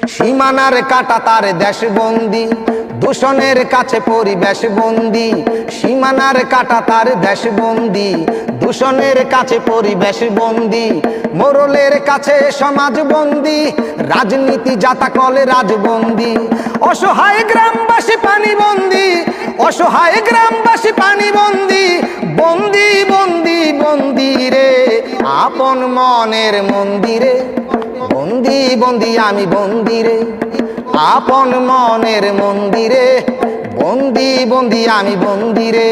সীমানার কাটা তার দেশ বন্দি, দূষণের কাছে পরিবেশ বন্দি। সীমানার কাটা তার দেশ বন্দি, দূষণের কাছে পরিবেশ বন্দি। মোরলের কাছে সমাজ বন্দি, রাজনীতি জাতাকলে রাজবন্দি। অসহায় গ্রামবাসী পানি বন্দি, অসহায় গ্রামবাসী পানি বন্দি। বন্দি বন্দি বন্দি রে আপন মনের মন্দিরে, বন্দি বন্দি আমি বন্দিরে আপন মনের মন্দিরে, বন্দি বন্দি আমি বন্দিরে।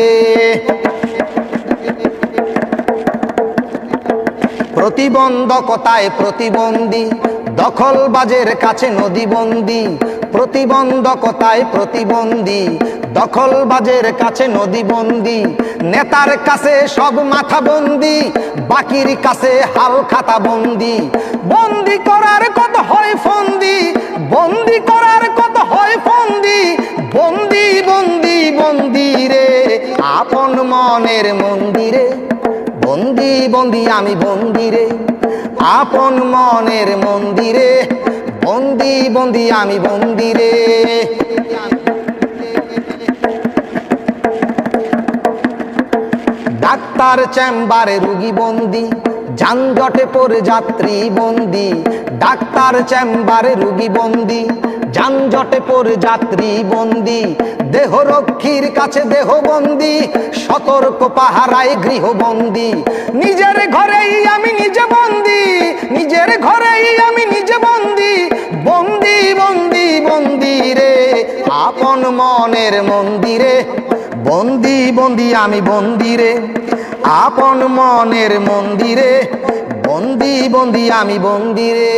প্রতিবন্ধকতায় প্রতিবন্ধী, দখলবাজের কাছে নদীবন্দি। প্রতিবন্ধকতায় প্রতিবন্ধী, দখলবাজের কাছে নদীবন্দি। নেতার কাছে সব মাথা বন্দি, বাকির কাছে হাল খাতা বন্দি। বন্দি করার কত হয় ফন্দি, বন্দি করার কত হয় ফন্দি। বন্দি বন্দি বন্দি রে আপন মনের মন্দিরে, বন্দি বন্দি আমি বন্দিরে আপন মনের মন্দিরে, বন্দি বন্দি আমি বন্দিরে। ডাক্তার চেম্বারে রুগী বন্দি, যানজটে পড়ে যাত্রী বন্দি। ডাক্তার চেম্বারে রুগী বন্দি, যানজটে পড়ে যাত্রী বন্দি। দেহরক্ষীর কাছে দেহবন্দি, সতর্ক পাহারায় গৃহবন্দি। নিজের ঘরেই আমি নিজে বন্দি, নিজের ঘরেই আমি নিজে বন্দি। বন্দি বন্দি বন্দি রে আপন মনের মন্দিরে, বন্দি বন্দি আমি বন্দিরে আপন মনের মন্দিরে, বন্দি বন্দি আমি বন্দিরে।